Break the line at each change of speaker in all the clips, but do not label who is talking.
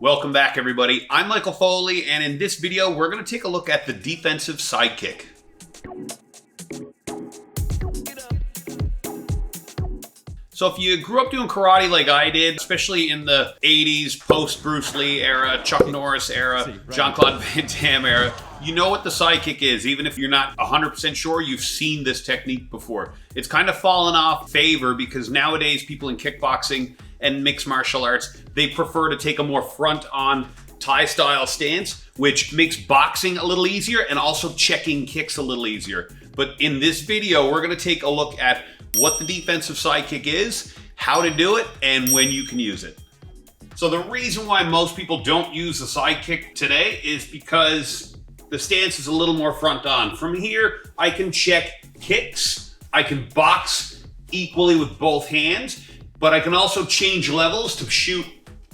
Welcome back, everybody. I'm Michael Foley, and in this video, we're going to take a look at the defensive sidekick. So if you grew up doing karate like I did, especially in the 80s, post-Bruce Lee era, Chuck Norris era, Jean-Claude Van Damme era, you know what the sidekick is. Even if you're not 100% sure, you've seen this technique before. It's kind of fallen off favor because nowadays people in kickboxing and mixed martial arts, they prefer to take a more front-on Thai-style stance, which makes boxing a little easier and also checking kicks a little easier. But in this video, we're going to take a look at what the defensive sidekick is, how to do it, and when you can use it. So the reason why most people don't use the sidekick today is because the stance is a little more front on. From here, I can check kicks, I can box equally with both hands, but I can also change levels to shoot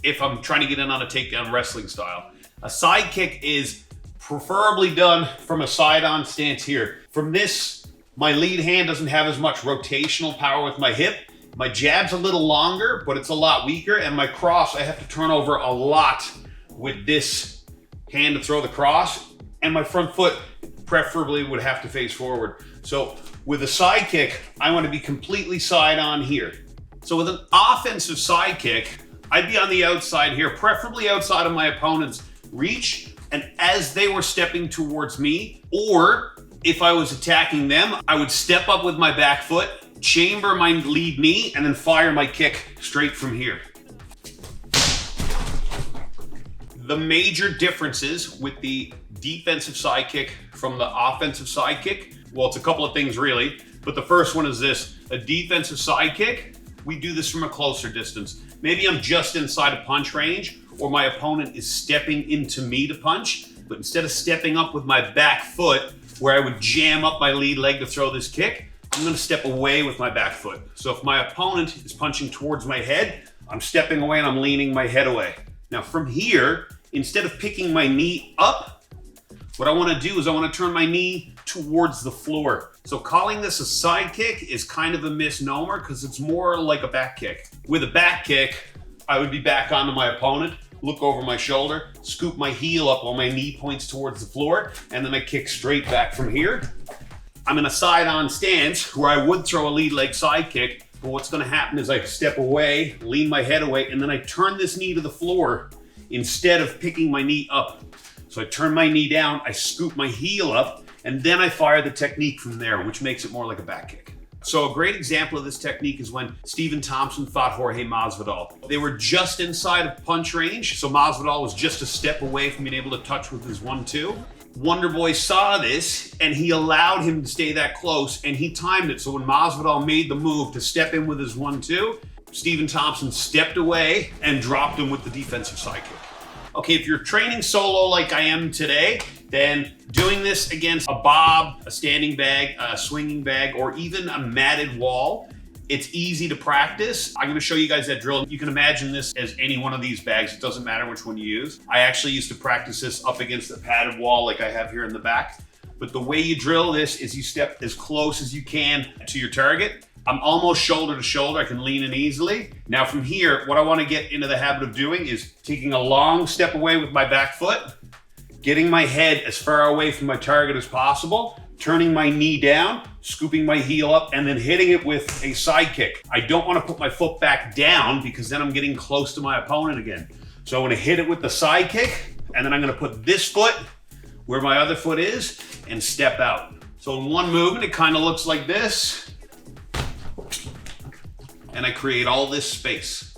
if I'm trying to get in on a takedown wrestling style. A sidekick is preferably done from a side-on stance here. From this, my lead hand doesn't have as much rotational power with my hip. My jab's a little longer, but it's a lot weaker. And my cross, I have to turn over a lot with this hand to throw the cross. And my front foot preferably would have to face forward. So with a sidekick, I want to be completely side on here. So with an offensive sidekick, I'd be on the outside here, preferably outside of my opponent's reach. And as they were stepping towards me, or if I was attacking them, I would step up with my back foot, chamber my lead knee, and then fire my kick straight from here. The major differences with the defensive sidekick from the offensive sidekick, well, it's a couple of things really, but the first one is this. A defensive sidekick, we do this from a closer distance. Maybe I'm just inside a punch range, or my opponent is stepping into me to punch, but instead of stepping up with my back foot, where I would jam up my lead leg to throw this kick, I'm gonna step away with my back foot. So if my opponent is punching towards my head, I'm stepping away and I'm leaning my head away. Now from here, instead of picking my knee up, what I wanna do is I wanna turn my knee towards the floor. So calling this a side kick is kind of a misnomer because it's more like a back kick. With a back kick, I would be back onto my opponent, look over my shoulder, scoop my heel up while my knee points towards the floor, and then I kick straight back from here. I'm in a side-on stance where I would throw a lead leg side kick, but what's gonna happen is I step away, lean my head away, and then I turn this knee to the floor instead of picking my knee up. So I turn my knee down, I scoop my heel up, and then I fire the technique from there, which makes it more like a back kick. So a great example of this technique is when Thompson fought Jorge Masvidal. They were just inside of punch range, so Masvidal was just a step away from being able to touch with his 1-2. Wonderboy saw this, and he allowed him to stay that close, and he timed it. So when Masvidal made the move to step in with his 1-2, Thompson stepped away and dropped him with the defensive sidekick. Okay, if you're training solo like I am today, then doing this against a bob, a standing bag, a swinging bag, or even a matted wall, it's easy to practice. I'm gonna show you guys that drill. You can imagine this as any one of these bags. It doesn't matter which one you use. I actually used to practice this up against a padded wall like I have here in the back. But the way you drill this is you step as close as you can to your target. I'm almost shoulder to shoulder. I can lean in easily. Now from here, what I want to get into the habit of doing is taking a long step away with my back foot, getting my head as far away from my target as possible, turning my knee down, scooping my heel up, and then hitting it with a side kick. I don't want to put my foot back down because then I'm getting close to my opponent again. So I'm going to hit it with the side kick, and then I'm going to put this foot where my other foot is and step out. So in one movement, it kind of looks like this. And I create all this space.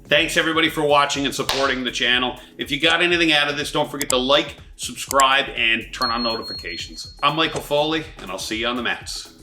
Thanks everybody for watching and supporting the channel. If you got anything out of this, don't forget to like, subscribe, and turn on notifications. I'm Michael Foley, and I'll see you on the mats.